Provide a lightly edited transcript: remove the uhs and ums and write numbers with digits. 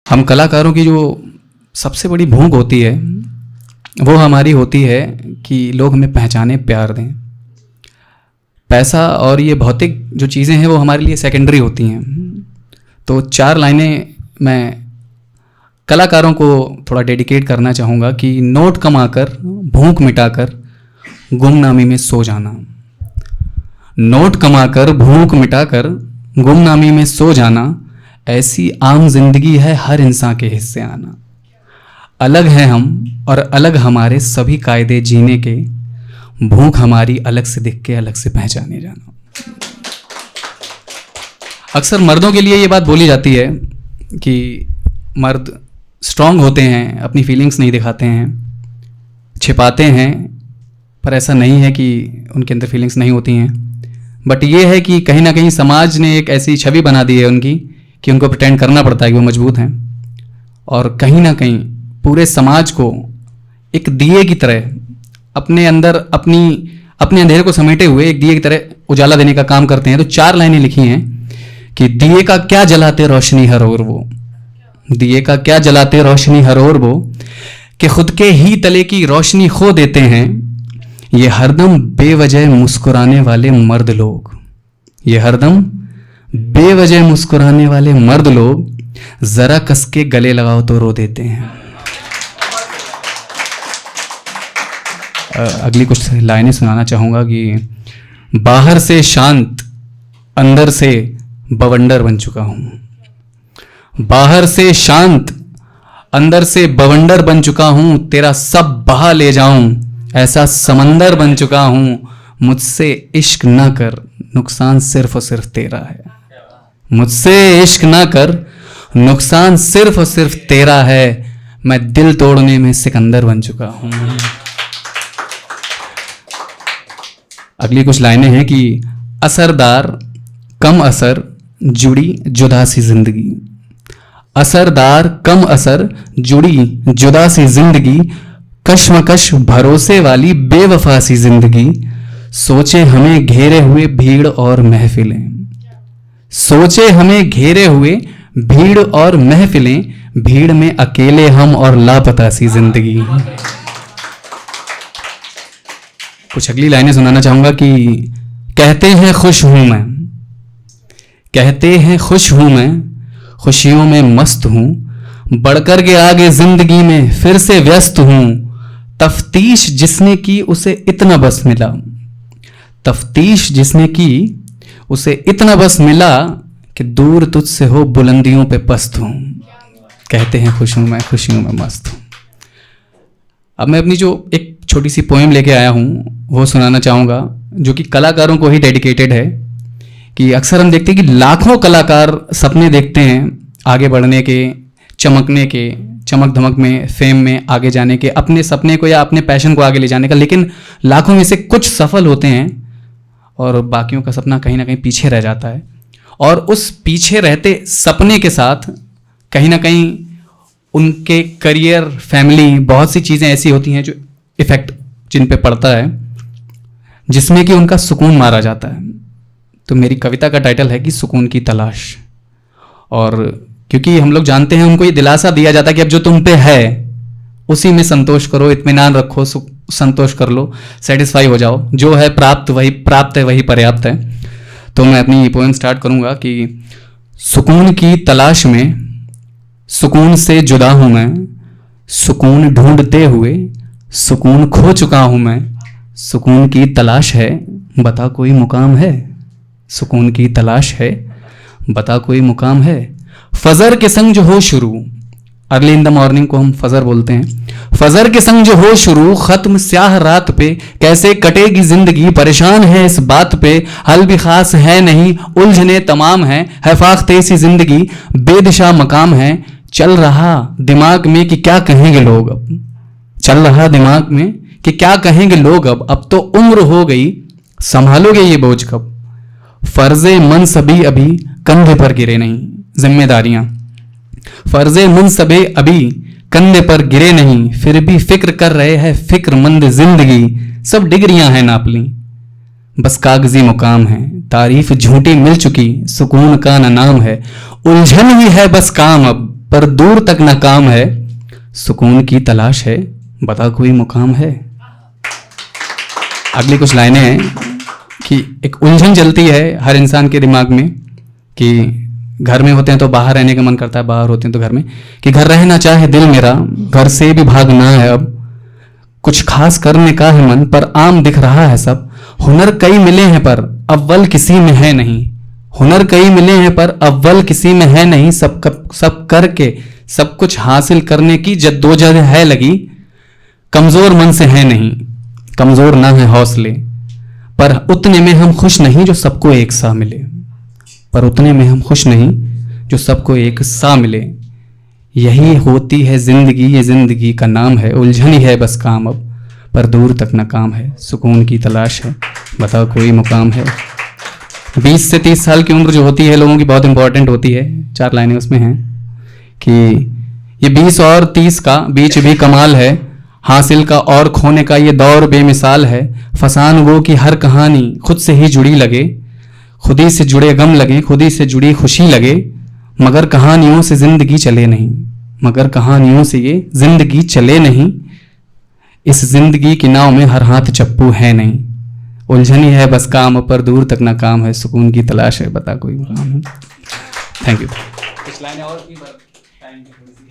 हम कलाकारों की जो सबसे बड़ी भूख होती है वो हमारी होती है कि लोग हमें पहचाने, प्यार दें। पैसा और ये भौतिक जो चीज़ें हैं वो हमारे लिए सेकेंडरी होती हैं। तो 4 लाइनें मैं कलाकारों को थोड़ा डेडिकेट करना चाहूँगा कि नोट कमाकर, भूख मिटाकर, गुमनामी में सो जाना। नोट कमाकर, भूख मिटाकर, गुमनामी में सो जाना, ऐसी आम जिंदगी है हर इंसान के हिस्से आना। अलग हैं हम और अलग हमारे सभी कायदे जीने के, भूख हमारी अलग से दिख के अलग से पहचाने जाना। अक्सर मर्दों के लिए ये बात बोली जाती है कि मर्द स्ट्रांग होते हैं, अपनी फीलिंग्स नहीं दिखाते हैं, छिपाते हैं, पर ऐसा नहीं है कि उनके अंदर फीलिंग्स नहीं होती हैं। बट ये है कि कहीं ना कहीं समाज ने एक ऐसी छवि बना दी है उनकी कि उनको प्रिटेंड करना पड़ता है कि वो मजबूत हैं, और कहीं ना कहीं पूरे समाज को एक दिए की तरह अपने अंदर अपने अंधेरे को समेटे हुए एक दिए की तरह उजाला देने का काम करते हैं। तो 4 लाइनें लिखी हैं कि दिए का क्या जलाते रोशनी हर ओर वो, दिए का क्या जलाते रोशनी हर ओर वो, कि खुद के ही तले की रोशनी खो देते हैं ये हरदम बेवजह मुस्कुराने वाले मर्द लोग। ये हरदम बेवजह मुस्कुराने वाले मर्द लोग, जरा कस के गले लगाओ तो रो देते हैं। अगली कुछ लाइनें सुनाना चाहूँगा कि बाहर से शांत, अंदर से बवंडर बन चुका हूँ। बाहर से शांत, अंदर से बवंडर बन चुका हूँ, तेरा सब बहा ले जाऊं ऐसा समंदर बन चुका हूँ। मुझसे इश्क ना कर, नुकसान सिर्फ और सिर्फ तेरा है। मुझसे इश्क ना कर, नुकसान सिर्फ और सिर्फ तेरा है। मैं दिल तोड़ने में सिकंदर बन चुका हूँ। अगली कुछ लाइनें हैं कि असरदार कम असर जुड़ी जुदा सी जिंदगी। असरदार कम असर जुड़ी जुदा सी जिंदगी, कश्मकश भरोसे वाली बेवफा सी जिंदगी। सोचे हमें घेरे हुए भीड़ और महफिलें, सोचे हमें घेरे हुए भीड़ और महफिलें, भीड़ में अकेले हम और लापता सी जिंदगी। कुछ अगली लाइनें सुनाना चाहूंगा कि कहते हैं खुश हूं मैं, कहते हैं खुश हूं मैं, खुशियों में मस्त हूं, बढ़कर के आगे जिंदगी में फिर से व्यस्त हूं। तफ्तीश जिसने की उसे इतना बस मिला, तफ्तीश जिसने की उसे इतना बस मिला कि दूर तुझसे हो बुलंदियों पे पस्त हूं। कहते हैं खुश हूं मैं, खुशियों में मस्त हूं। अब मैं अपनी जो एक छोटी सी पोएम लेके आया हूं वो सुनाना चाहूँगा, जो कि कलाकारों को ही डेडिकेटेड है। कि अक्सर हम देखते हैं कि लाखों कलाकार सपने देखते हैं आगे बढ़ने के, चमकने के, चमक धमक में, फेम में आगे जाने के, अपने सपने को या अपने पैशन को आगे ले जाने का। लेकिन लाखों में से कुछ सफल होते हैं और बाकियों का सपना कहीं ना कहीं पीछे रह जाता है। और उस पीछे रहते सपने के साथ कहीं ना कहीं उनके करियर, फैमिली, बहुत सी चीज़ें ऐसी होती हैं जो इफेक्ट जिन पे पड़ता है, जिसमें कि उनका सुकून मारा जाता है। तो मेरी कविता का टाइटल है कि सुकून की तलाश। और क्योंकि हम लोग जानते हैं, उनको ये दिलासा दिया जाता है कि अब जो तुम पे है उसी में संतोष करो, इत्मीनान रखो, संतोष कर लो, सेटिस्फाई हो जाओ, जो है प्राप्त है, वही पर्याप्त है। तो मैं अपनी पोएम स्टार्ट करूंगा कि सुकून की तलाश में, सुकून से जुदा हूं मैं, सुकून ढूंढते हुए सुकून खो चुका हूं मैं। सुकून की तलाश है, बता कोई मुकाम है। सुकून की तलाश है, बता कोई मुकाम है। फजर के संग जो हो शुरू, अर्ली इन द मॉर्निंग को हम फजर बोलते हैं। फजर के संग जो हो शुरू, खत्म स्याह रात पे, कैसे कटेगी जिंदगी, परेशान है इस बात पे। हल भी खास है नहीं, उलझने तमाम है फाख्ते सी जिंदगी, बेदिशा मकाम है। चल रहा दिमाग में कि क्या कहेंगे लोग अब, चल रहा दिमाग में कि क्या कहेंगे लोग अब तो उम्र हो गई, संभालोगे ये बोझ कब। फर्जे मनसबी अभी कंधे पर गिरे नहीं, जिम्मेदारियां फर्जे मनसबे अभी कंधे पर गिरे नहीं, फिर भी फिक्र कर रहे हैं फिक्रमंद जिंदगी। सब डिग्रियां हैं नाप ली, बस कागजी मुकाम है, तारीफ झूठी मिल चुकी, सुकून का न नाम है। उलझन ही है बस काम अब, पर दूर तक नाकाम है, सुकून की तलाश है, बता कोई मुकाम है। अगली कुछ लाइनें हैं कि एक उलझन चलती है हर इंसान के दिमाग में कि घर में होते हैं तो बाहर रहने का मन करता है, बाहर होते हैं तो घर में, कि घर रहना चाहे दिल मेरा, घर से भी भागना है अब, कुछ खास करने का है मन पर आम दिख रहा है सब, हुनर कई मिले हैं पर अव्वल किसी में है नहीं, हुनर कई मिले हैं पर अव्वल किसी में है नहीं, सब करके सब कुछ हासिल करने की जद्दोजहद है लगी, कमजोर मन से है नहीं, कमजोर ना है हौसले, पर उतने में हम खुश नहीं जो सबको एक सा मिले, पर उतने में हम खुश नहीं जो सबको एक सा मिले। यही होती है जिंदगी, ये जिंदगी का नाम है, उलझन ही है बस काम अब, पर दूर तक नाकाम है, सुकून की तलाश है, बताओ कोई मुकाम है। 20 से 30 साल की उम्र जो होती है लोगों की बहुत इंपॉर्टेंट होती है। 4 लाइनें उसमें हैं कि ये 20 और 30 का बीच भी कमाल है, हासिल का और खोने का ये दौर बेमिसाल है, फसान वो की हर कहानी खुद से ही जुड़ी लगे, खुदी से जुड़े गम लगे, खुदी से जुड़ी खुशी लगे, मगर कहानियों से जिंदगी चले नहीं, मगर कहानियों से ये जिंदगी चले नहीं, इस जिंदगी की नाव में हर हाथ चप्पू है नहीं, उलझन ही है बस काम पर दूर तक ना काम है, सुकून की तलाश है, बता कोई मुकाम है। Thank you. कुछ लाइनें और की टाइम की थोड़ी सी